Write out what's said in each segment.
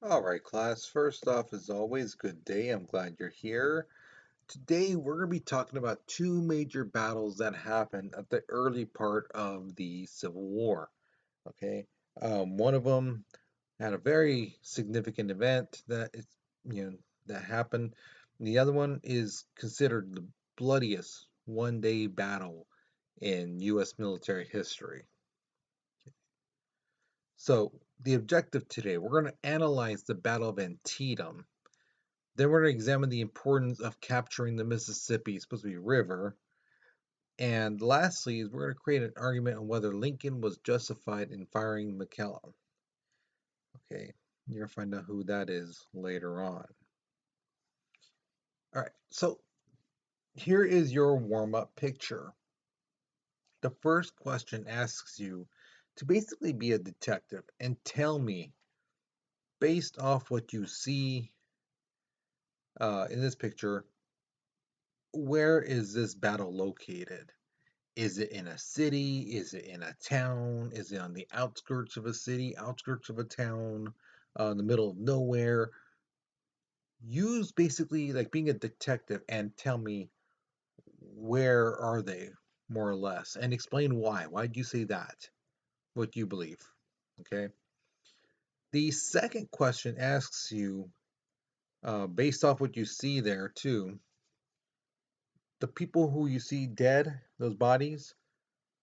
All right, class. First off, as always, good day. I'm glad you're here. Today, we're going to be talking about two major battles that happened at the early part of the Civil War. Okay, one of them had a very significant event you know, that happened. The other one is considered the bloodiest one-day battle in U.S. military history. So, the objective today, we're going to analyze the Battle of Antietam. Then we're going to examine the importance of capturing the Mississippi, supposed to be river. And lastly, is we're going to create an argument on whether Lincoln was justified in firing McClellan. Okay, you're going to find out who that is later on. All right, so here is your warm-up picture. The first question asks you to basically be a detective and tell me, based off what you see in this picture, where is this battle located? Is it in a city? Is it in a town? Is it on the outskirts of a city, outskirts of a town, in the middle of nowhere? Use basically like being a detective and tell me where are they, more or less, and explain why. Why do you say that? What you believe. Okay. The second question asks you, based off what you see there too, the people who you see dead, those bodies,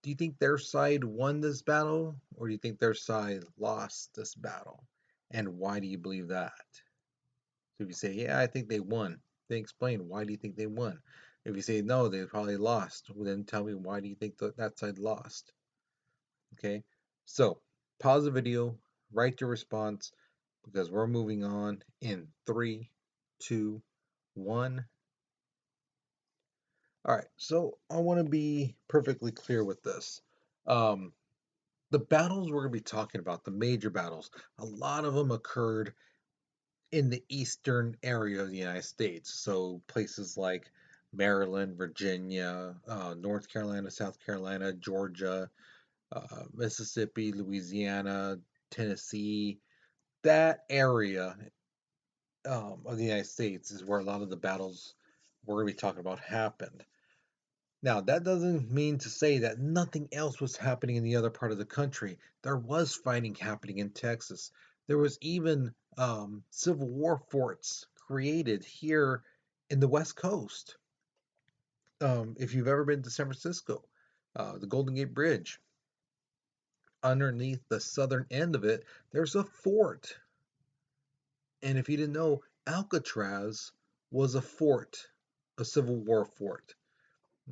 do you think their side won this battle, or do you think their side lost this battle? And why do you believe that? So if you say, yeah, I think they won, then explain why do you think they won. If you say no, they probably lost, well, then tell me why do you think that side lost? Okay, so pause the video, write your response because we're moving on in 3, 2, 1. All right, so I want to be perfectly clear with this. Um, the battles we're going to be talking about, the major battles, a lot of them occurred in the eastern area of the United States. So places like Maryland, Virginia, North Carolina, South Carolina, Georgia, Mississippi, Louisiana, Tennessee. That area of the United States is where a lot of the battles we're going to be talking about happened. Now, that doesn't mean to say that nothing else was happening in the other part of the country. There was fighting happening in Texas. There was even Civil War forts created here in the West Coast. If you've ever been to San Francisco, the Golden Gate Bridge, underneath the southern end of it, there's a fort. And if you didn't know, Alcatraz was a fort, a Civil War fort.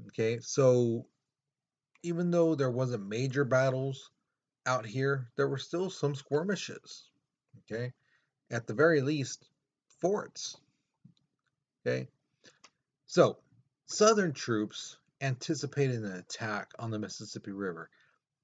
Okay, so even though there wasn't major battles out here, there were still some skirmishes. Okay, at the very least, forts. Okay, so Southern troops anticipated an attack on the Mississippi River.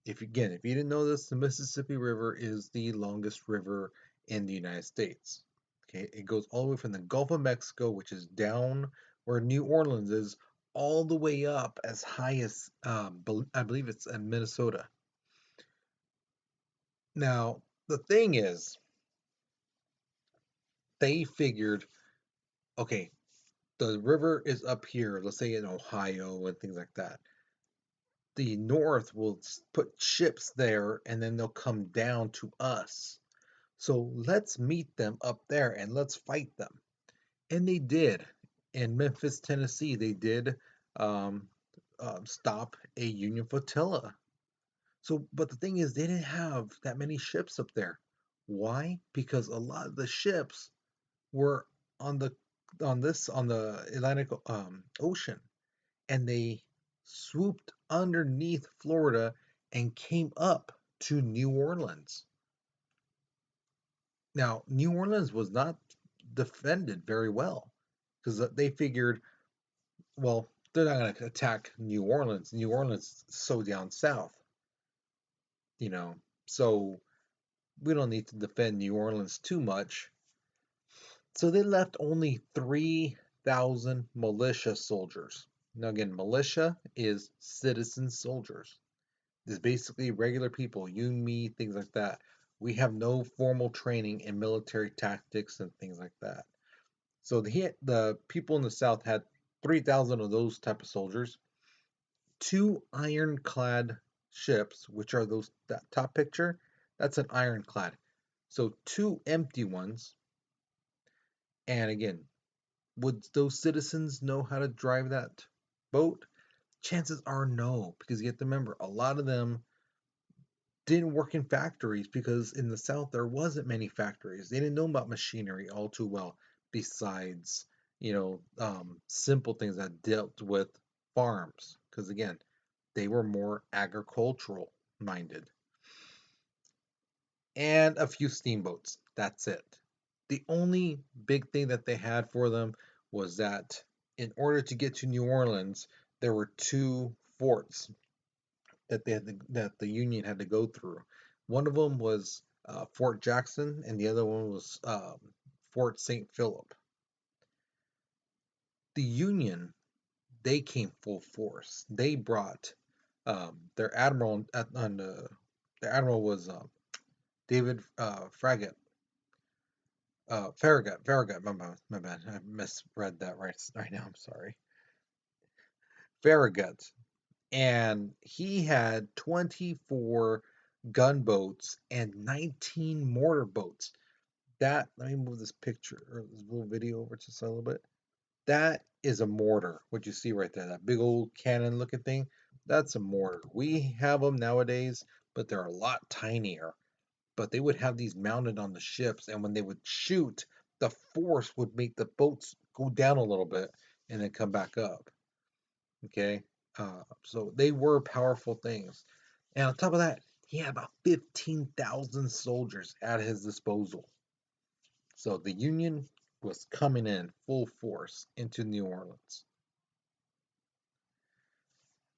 If you didn't know this, the Mississippi River is the longest river in the United States. Okay, it goes all the way from the Gulf of Mexico, which is down where New Orleans is, all the way up as high as I believe it's in Minnesota. Now, the thing is, they figured, okay, the river is up here, let's say in Ohio and things like that. The North will put ships there and then they'll come down to us. So let's meet them up there and let's fight them. And they did. In Memphis, Tennessee, they did um, stop a Union flotilla. So, but the thing is, they didn't have that many ships up there. Why? Because a lot of the ships were on the Atlantic Ocean, and they swooped underneath Florida and came up to New Orleans. Now, New Orleans was not defended very well because they figured, well, they're not going to attack New Orleans. New Orleans is so down south, you know, so we don't need to defend New Orleans too much. So they left only 3,000 militia soldiers. Now, again, militia is citizen soldiers. It's basically regular people, you, me, things like that. We have no formal training in military tactics and things like that. So the people in the South had 3,000 of those type of soldiers, two ironclad ships, which are those that top picture. That's an ironclad. So two empty ones. And again, would those citizens know how to drive that boat? Chances are no, because you have to remember a lot of them didn't work in factories because in the South there wasn't many factories. They didn't know about machinery all too well, besides, simple things that dealt with farms. Because again, they were more agricultural minded. And a few steamboats. That's it. The only big thing that they had for them was that in order to get to New Orleans, there were two forts that the Union had to go through. One of them was Fort Jackson, and the other one was Fort St. Philip. The Union, they came full force. They brought their admiral on the admiral was David Farragut. My bad. I misread that right now. I'm sorry. Farragut, and he had 24 gunboats and 19 mortar boats. That let me move this picture or this little video over just a little bit. That is a mortar. What you see right there, that big old cannon looking thing, that's a mortar. We have them nowadays, but they're a lot tinier. But they would have these mounted on the ships, and when they would shoot, the force would make the boats go down a little bit and then come back up. Okay, so they were powerful things. And on top of that, he had about 15,000 soldiers at his disposal. So the Union was coming in full force into New Orleans.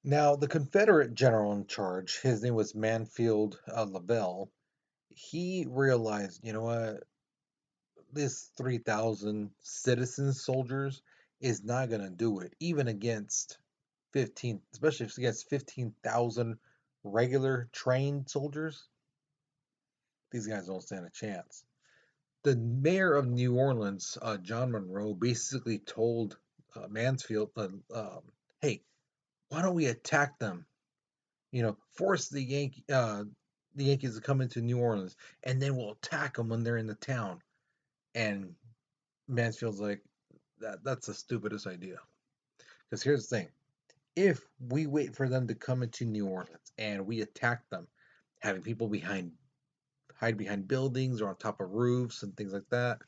Now, the Confederate general in charge, his name was Mansfield Lavelle, he realized, you know what, this 3,000 citizen soldiers is not going to do it, even against 15, especially against 15,000 regular trained soldiers. These guys don't stand a chance. The mayor of New Orleans, John Monroe, basically told Mansfield, "Hey, why don't we attack them? Force the Yankees to come into New Orleans, and then we'll attack them when they're in the town." And Mansfield's like, "That's the stupidest idea." Because here's the thing: if we wait for them to come into New Orleans and we attack them, having people hide behind buildings or on top of roofs and things like that.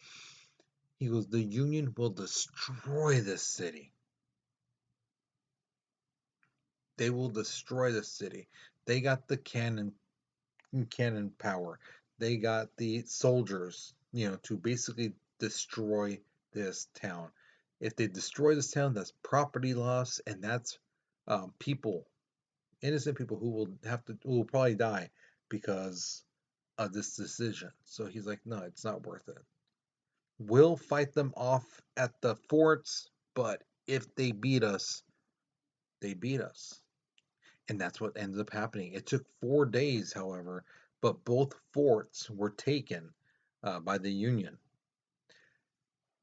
He goes, the Union will destroy this city. They will destroy the city. They got the cannon power. They got the soldiers, to basically destroy this town. If they destroy this town, that's property loss, and that's people, innocent people who will probably die because of this decision. So he's like, no, it's not worth it. We'll fight them off at the forts, but if they beat us, they beat us. And that's what ended up happening. It took 4 days, however, but both forts were taken by the Union.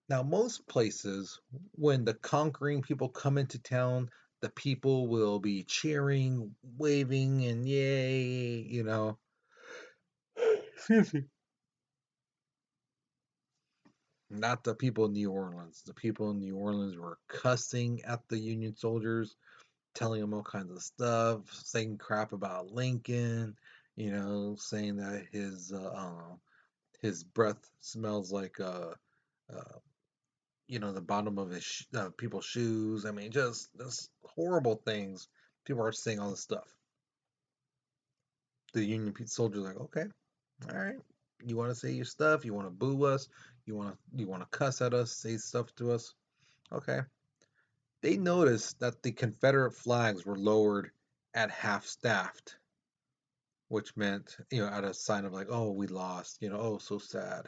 Now, most places, when the conquering people come into town, the people will be cheering, waving, and yay. Excuse me. Not the people in New Orleans. The people in New Orleans were cussing at the Union soldiers, telling him all kinds of stuff, saying crap about Lincoln, saying that his breath smells like the bottom of people's shoes. I mean, just horrible things. People are saying all this stuff. The Union soldiers are like, okay, all right, you want to say your stuff, you want to boo us, you want to cuss at us, say stuff to us, okay. They noticed that the Confederate flags were lowered at half-staffed, which meant, at a sign of like, oh, we lost, oh, so sad.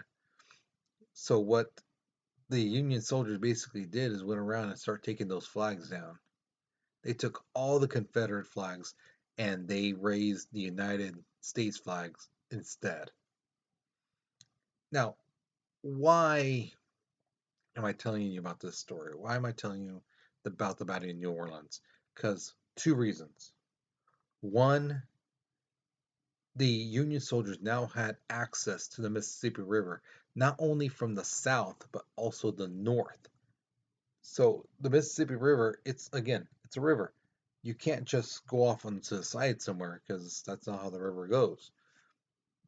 So what the Union soldiers basically did is went around and started taking those flags down. They took all the Confederate flags and they raised the United States flags instead. Now, why am I telling you about this story? Why am I telling you about the Battle of New Orleans? Because two reasons. One, the Union soldiers now had access to the Mississippi River, not only from the south, but also the north. So the Mississippi River, it's a river. You can't just go off onto the side somewhere because that's not how the river goes.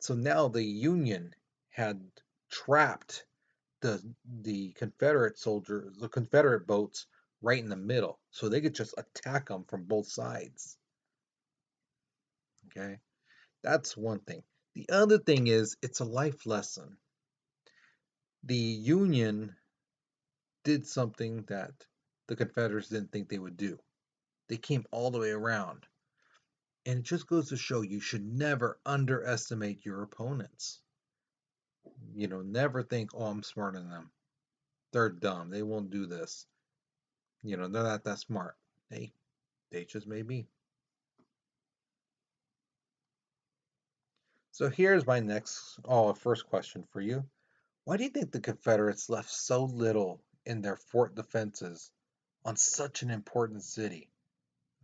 So now the Union had trapped the Confederate boats right in the middle, so they could just attack them from both sides. Okay, that's one thing. The other thing is it's a life lesson. The Union did something that the Confederates didn't think they would do. They came all the way around. And it just goes to show you should never underestimate your opponents. Never think, oh, I'm smarter than them. They're dumb. They won't do this. They're not that smart. They just may be. So here's my first question for you. Why do you think the Confederates left so little in their fort defenses on such an important city?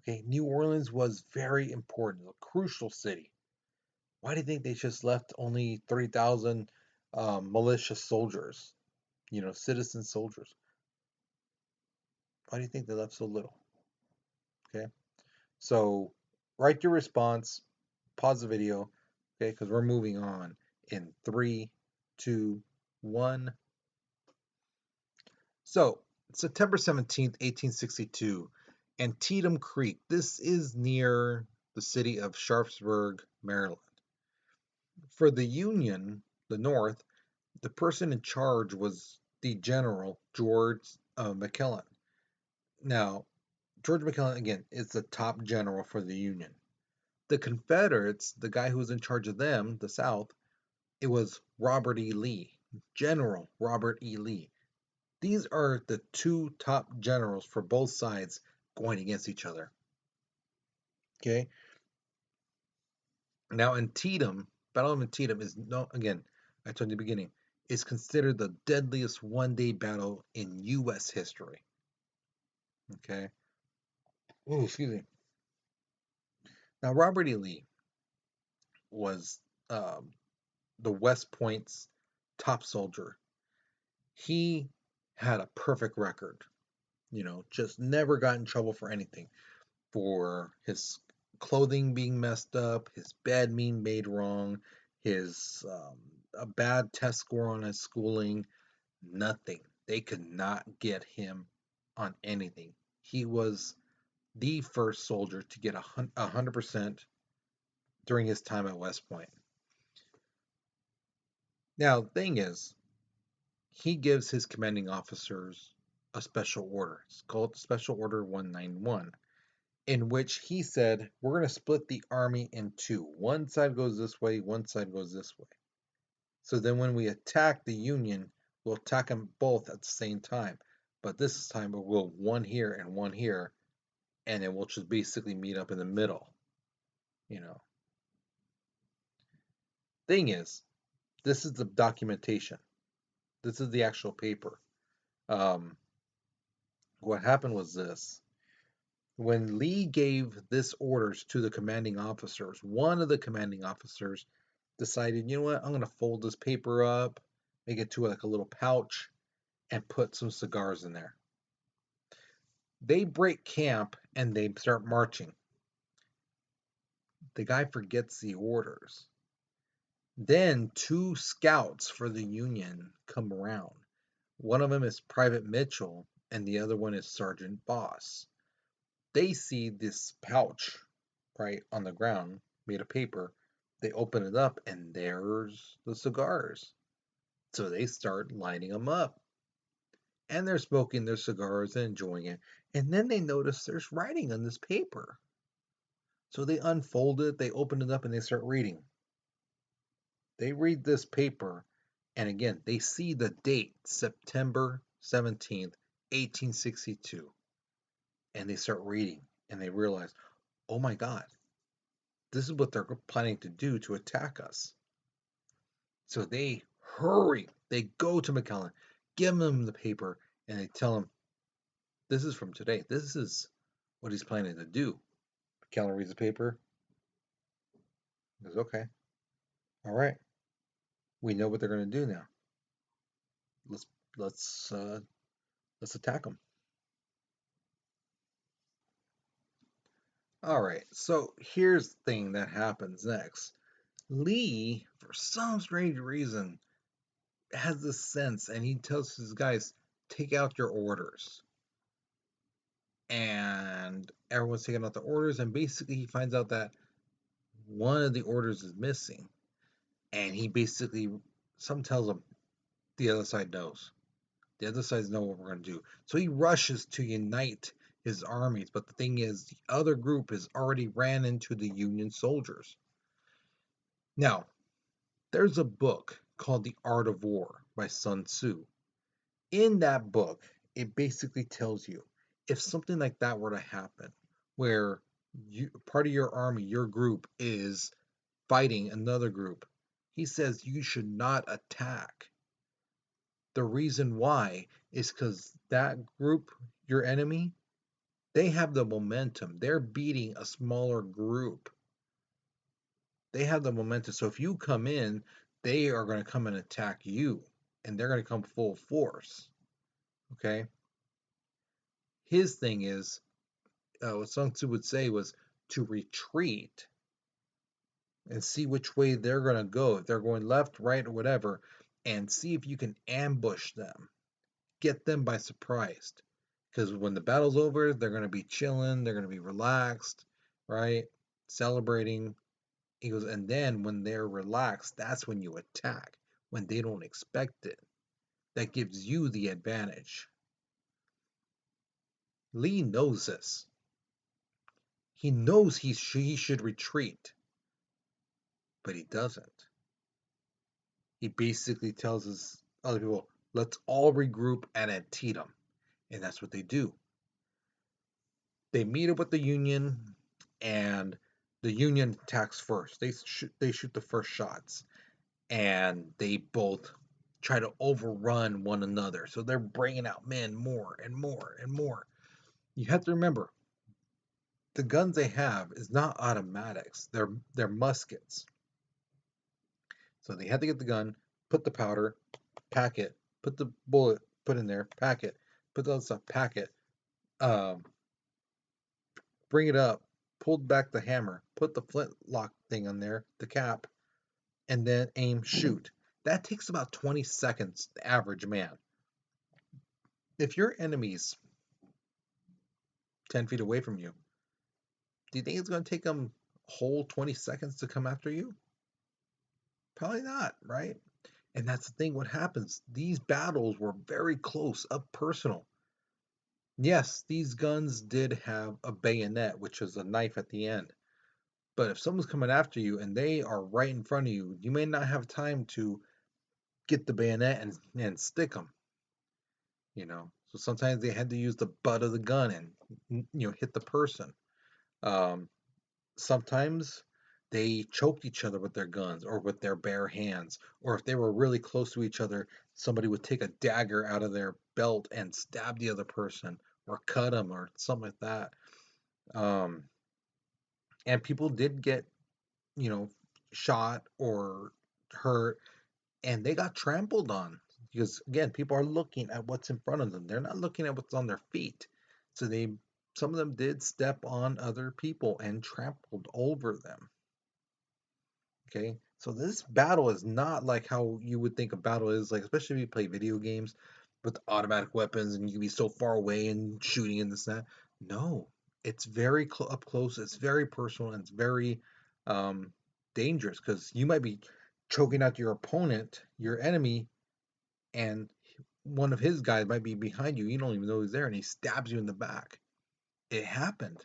Okay, New Orleans was very important, a crucial city. Why do you think they just left only 3,000 militia soldiers, citizen soldiers? Why do you think they left so little? Okay, so write your response, pause the video, okay, because we're moving on in 3, 2, 1. So, September 17th, 1862, Antietam Creek. This is near the city of Sharpsburg, Maryland. For the Union, the North, the person in charge was the General George McClellan. Now, George McClellan, again, is the top general for the Union. The Confederates, the guy who was in charge of them, the South, it was Robert E. Lee, General Robert E. Lee. These are the two top generals for both sides going against each other. Okay. Now, Battle of Antietam is again, I told you in the beginning, is considered the deadliest one-day battle in U.S. history. Okay. Oh, excuse me. Now, Robert E. Lee was um, the West Point's top soldier. He had a perfect record, just never got in trouble for anything, for his clothing being messed up, his bed being made wrong, his a bad test score on his schooling, nothing. They could not get him on anything. He was the first soldier to get 100% during his time at West Point. Now, the thing is, he gives his commanding officers a special order. It's called Special Order 191, in which he said, we're going to split the army in two. One side goes this way, one side goes this way. So then when we attack the Union, we'll attack them both at the same time. But this time we'll one here and one here, and then we'll just basically meet up in the middle. Thing is, this is the documentation. This is the actual paper. Um, what happened was this. When Lee gave this orders to the commanding officers, one of the commanding officers decided, you know what, I'm going to fold this paper up, make it to like a little pouch, and put some cigars in there. They break camp and they start marching. The guy forgets the orders. Then two scouts for the Union come around. One of them is Private Mitchell, and the other one is Sergeant Boss. They see this pouch right on the ground made of paper. They open it up, and there's the cigars. So they start lighting them up. And they're smoking their cigars and enjoying it. And then they notice there's writing on this paper. So they unfold it, they open it up, and they start reading. They read this paper, and again, they see the date, September 17th, 1862. And they start reading, and they realize, oh my God, this is what they're planning to do to attack us. So they hurry. They go to McClellan, give him the paper, and they tell him, this is from today. This is what he's planning to do. McClellan reads the paper. He goes, okay, all right. We know what they're going to do now. Let's let's uh, let's attack them. All right. So here's the thing that happens next. Lee, for some strange reason, has this sense, and he tells his guys, "Take out your orders." And everyone's taking out the orders, and basically he finds out that one of the orders is missing, and he basically some tells him the other side knows. The other sides know what we're going to do. So he rushes to unite his armies. But the thing is, the other group has already ran into the Union soldiers. Now, there's a book called The Art of War by Sun Tzu. In that book, it basically tells you if something like that were to happen, where part of your army, your group, is fighting another group, he says you should not attack. The reason why is because that group, your enemy, they have the momentum. They're beating a smaller group. They have the momentum. So if you come in, they are going to come and attack you, and they're going to come full force. Okay. His thing is, what Sun Tzu would say was to retreat and see which way they're going to go. If they're going left, right, or whatever, and see if you can ambush them, get them by surprise. Because when the battle's over, they're going to be chilling, they're going to be relaxed, right? Celebrating. He goes, and then when they're relaxed, that's when you attack, when they don't expect it. That gives you the advantage. Lee knows this. He knows he should retreat, but he doesn't. He basically tells his other people, let's all regroup at Antietam. And that's what they do. They meet up with the Union, and the Union attacks first. They shoot the first shots, and they both try to overrun one another. So they're bringing out men more and more and more. You have to remember, the guns they have is not automatics. They're muskets. So they had to get the gun, put the powder, pack it, put the bullet, put in there, pack it, put the other stuff, pack it, um, bring it up, pulled back the hammer, put the flintlock thing on there, the cap, and then aim, shoot. That takes about 20 seconds, the average man. If your enemy's 10 feet away from you, do you think it's going to take them a whole 20 seconds to come after you? Probably not, right? And that's the thing, what happens. These battles were very close, up personal. Yes, these guns did have a bayonet, which is a knife at the end. But if someone's coming after you and they are right in front of you, you may not have time to get the bayonet and stick them. So sometimes they had to use the butt of the gun and hit the person. Um, Sometimes they choked each other with their guns or with their bare hands, or if they were really close to each other, somebody would take a dagger out of their belt and stab the other person or cut them or something like that. Um, and people did get, you know, shot or hurt, and they got trampled on because again, people are looking at what's in front of them. They're not looking at what's on their feet. So some of them did step on other people and trampled over them. Okay, so this battle is not like how you would think a battle is, like especially if you play video games with automatic weapons and you can be so far away and shooting and this and that. No, it's very up close. It's very personal and it's very um, dangerous because you might be choking out your opponent, your enemy, and one of his guys might be behind you. You don't even know he's there, and he stabs you in the back. It happened.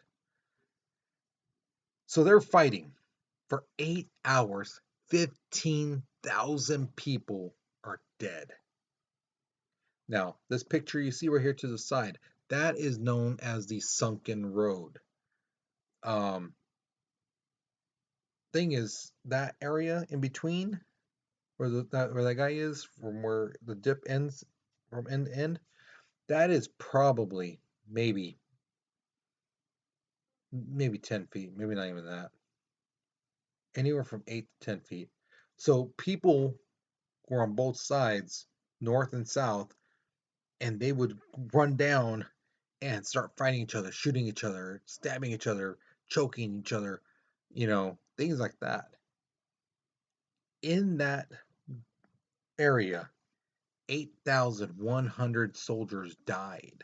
So they're fighting for 8 hours. 15,000 people are dead. Now, this picture you see right here to the side, that is known as the sunken road. Um, Thing is, that area in between, where that guy is, from where the dip ends, from end to end, that is probably maybe maybe 10 feet, maybe not even that, anywhere from 8 to 10 feet. So people were on both sides, north and south, and they would run down and start fighting each other, shooting each other, stabbing each other, choking each other, things like that. In that area, 8,100 soldiers died,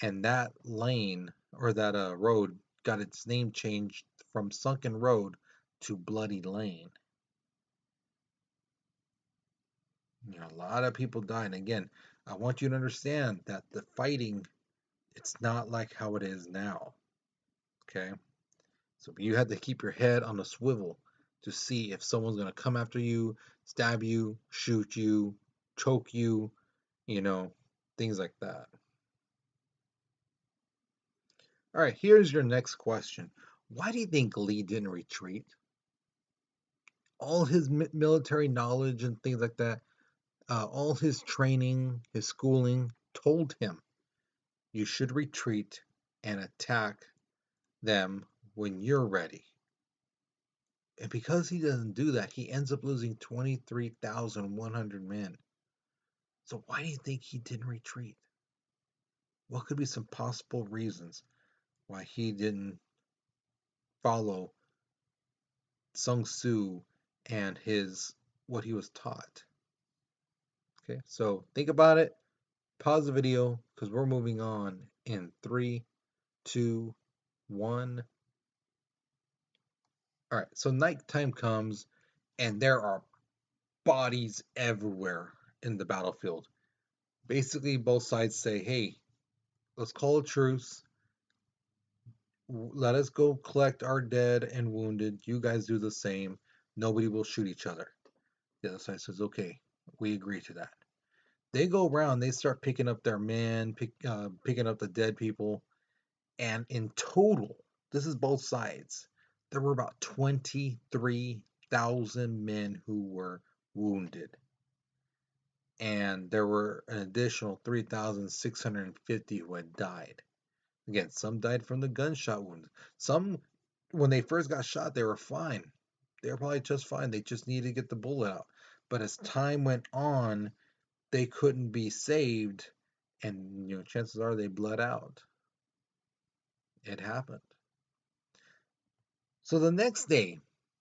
and that lane, or that road, got its name changed from Sunken Road to Bloody Lane. A lot of people died. And again, I want you to understand that the fighting, it's not like how it is now. Okay? So you had to keep your head on a swivel to see if someone's going to come after you, stab you, shoot you, choke you, you know, things like that. All right, here's your next question. Why do you think Lee didn't retreat? All his military knowledge and things like that, all his training, his schooling told him you should retreat and attack them when you're ready. And because he doesn't do that, he ends up losing 23,100 men. So why do you think he didn't retreat? What could be some possible reasons why he didn't follow Sun Tzu and his what he was taught? Okay, so think about it. Pause the video because we're moving on in 3, 2, 1. All right, so nighttime comes and there are bodies everywhere in the battlefield. Basically, both sides say, hey, let's call a truce. Let us go collect our dead and wounded. You guys do the same. Nobody will shoot each other. The other side says, okay, we agree to that. They go around, they start picking up their men, picking up the dead people. And in total, this is both sides, there were about 23,000 men who were wounded. And there were an additional 3,650 who had died. Again, some died from the gunshot wounds. Some, when they first got shot, they were fine. They were probably just fine. They just needed to get the bullet out. But as time went on, they couldn't be saved, and chances are they bled out. It happened. So the next day,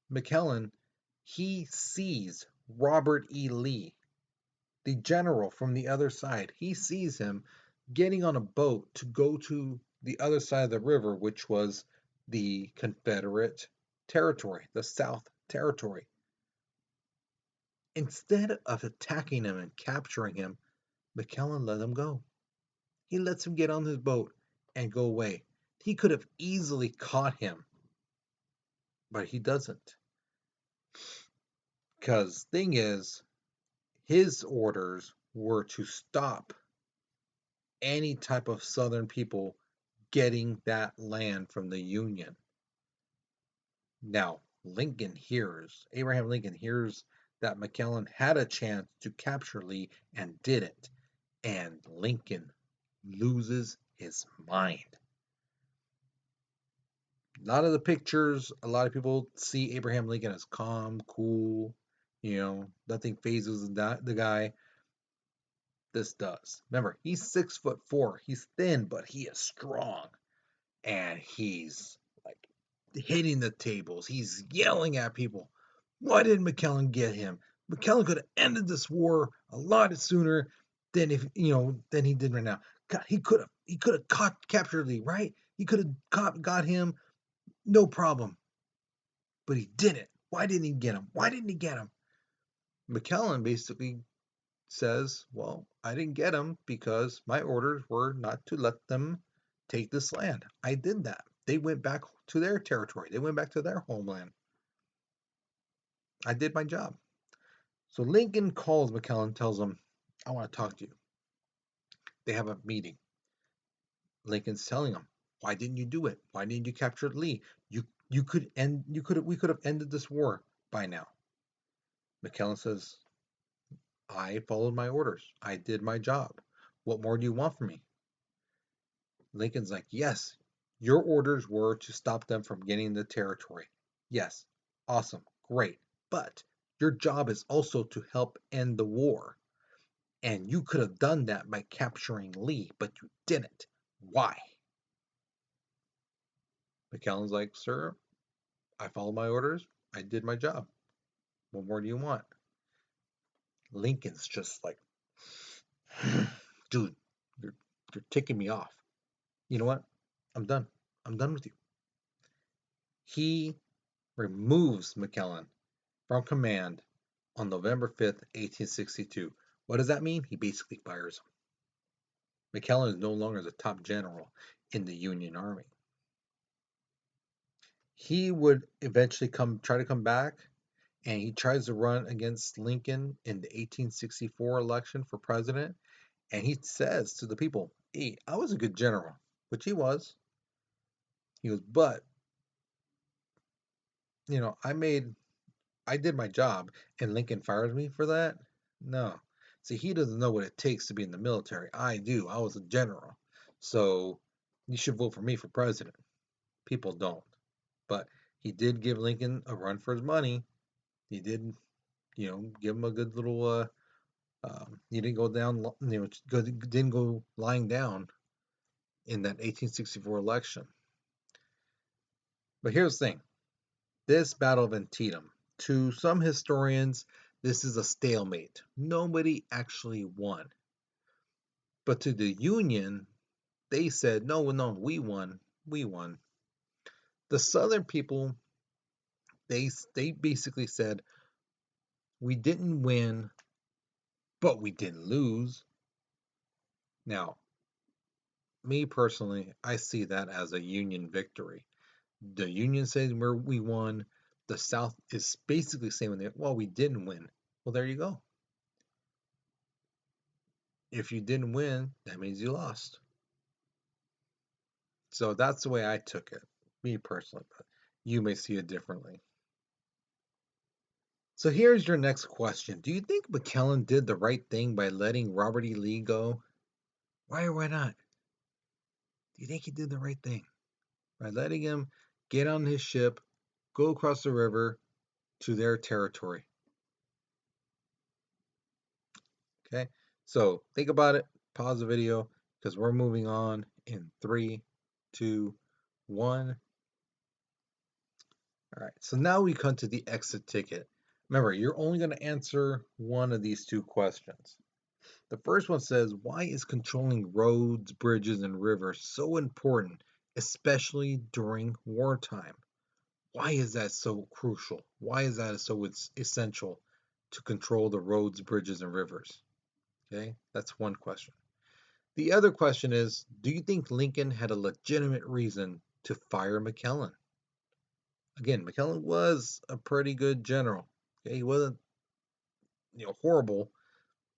McClellan, he sees Robert E. Lee, the general from the other side. He sees him getting on a boat to go to the other side of the river, which was the Confederate territory, the South Territory. Instead of attacking him and capturing him, McClellan let him go. He lets him get on his boat and go away. He could have easily caught him, but he doesn't. Because thing is, his orders were to stop any type of Southern people getting that land from the Union. Now, Abraham Lincoln hears that McClellan had a chance to capture Lee and didn't. And Lincoln loses his mind. A lot of the pictures, a lot of people see Abraham Lincoln as calm, cool, nothing phases the guy. This does. Remember, he's 6'4". He's thin, but he is strong. And he's like hitting the tables. He's yelling at people. Why didn't McClellan get him? McClellan could have ended this war a lot sooner than than he did right now. God, he could have captured Lee, right? He could have got him, no problem. But he didn't. Why didn't he get him? Why didn't he get him? McClellan basically says, well, I didn't get him because my orders were not to let them take this land. I did that. They went back to their territory. They went back to their homeland. I did my job. So Lincoln calls McClellan, tells him, I want to talk to you. They have a meeting. Lincoln's telling him, why didn't you do it? Why didn't you capture Lee? We could have ended this war by now. McClellan says, I followed my orders. I did my job. What more do you want from me? Lincoln's like, yes, your orders were to stop them from getting the territory. Yes, awesome, great. But your job is also to help end the war. And you could have done that by capturing Lee, but you didn't. Why? McClellan's like, sir, I followed my orders. I did my job. What more do you want? Lincoln's just like, dude, you're you're ticking me off. You know what? I'm done. I'm done with you. He removes McClellan from command on November 5th, 1862. What does that mean? He basically fires him. McClellan is no longer the top general in the Union Army. He would eventually try to come back, and he tries to run against Lincoln in the 1864 election for president. And he says to the people, hey, I was a good general, which he was. He goes, but, I did my job, and Lincoln fires me for that? No. See, he doesn't know what it takes to be in the military. I do. I was a general. So you should vote for me for president. People don't. But he did give Lincoln a run for his money. He did, give him a good little. He didn't go down. Didn't go lying down in that 1864 election. But here's the thing: this Battle of Antietam, to some historians, this is a stalemate. Nobody actually won. But to the Union, they said, no, no, we won. We won. The Southern people, they basically said, we didn't win, but we didn't lose. Now, me personally, I see that as a Union victory. The Union says we won. The South is basically saying, well, we didn't win. Well, there you go. If you didn't win, that means you lost. So that's the way I took it, me personally, but you may see it differently. So here's your next question. Do you think McClellan did the right thing by letting Robert E. Lee go? Why or why not? Do you think he did the right thing by letting him get on his ship, go across the river to their territory? Okay, so think about it, pause the video, because we're moving on in 3, 2, 1. All right, so now we come to the exit ticket. Remember, you're only going to answer one of these two questions. The first one says, why is controlling roads, bridges, and rivers so important, especially during wartime? Why is that so crucial? Why is that so essential to control the roads, bridges, and rivers? Okay, that's one question. The other question is, do you think Lincoln had a legitimate reason to fire McClellan? Again, McClellan was a pretty good general. Okay, he wasn't, horrible,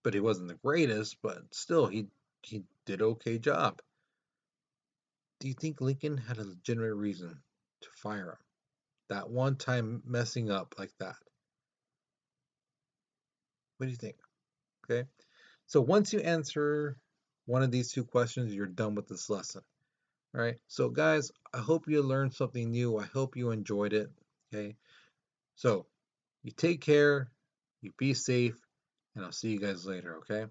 but he wasn't the greatest, but still he did okay job. Do you think Lincoln had a legitimate reason to fire him? That one time messing up like that. What do you think? Okay. So once you answer one of these two questions, you're done with this lesson. All right. So guys, I hope you learned something new. I hope you enjoyed it. Okay. So you take care, you be safe, and I'll see you guys later. Okay.